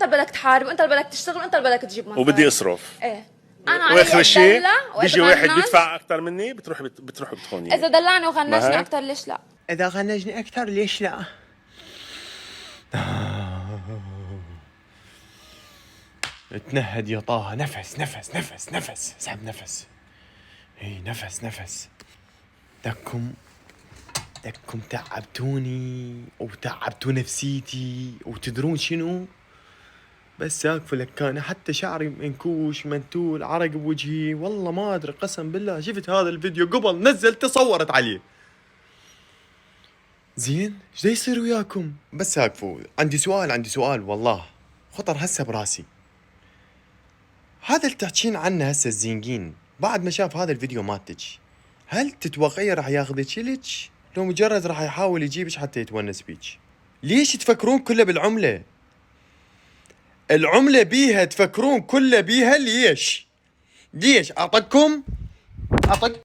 انت اللي بدك تحارب، وانت اللي بدك تشتغل، وانت اللي بدك تجيب مصاري. وبدي اصرف. ايه انا علي واخر شيء اتدلع بيجي واحد واتغنج. بيدفع اكثر مني، بتروح بتخوني. اذا دلعني ما وغنجني هيك؟ اكثر ليش لا؟ إذا غنجني أكثر ليش لا؟ تنهد يا طه. نفس نفس نفس نفس. اسحب نفس. اي نفس نفس. دكم تعبتوني وتعبتوا نفسيتي، وتدرون شنو؟ بس اقفل لكانه حتى شعري منكوش منتول، عرق بوجهي، والله ما ادري قسم بالله. شفت هذا الفيديو قبل نزلته صورت عليه. زين ايش دا يصير وياكم؟ بس اقفوا. عندي سؤال والله خطر هسه براسي. هذا اللي تحكين عنه هسه الزينجين بعد ما شاف هذا الفيديو مالتك، هل تتوقعي راح ياخذك لك لو مجرد راح يحاول يجيبك حتى يتونس بيك؟ ليش تفكرون كله بالعملة؟ العملة بيها تفكرون كله بيها. ليش؟ اعطيك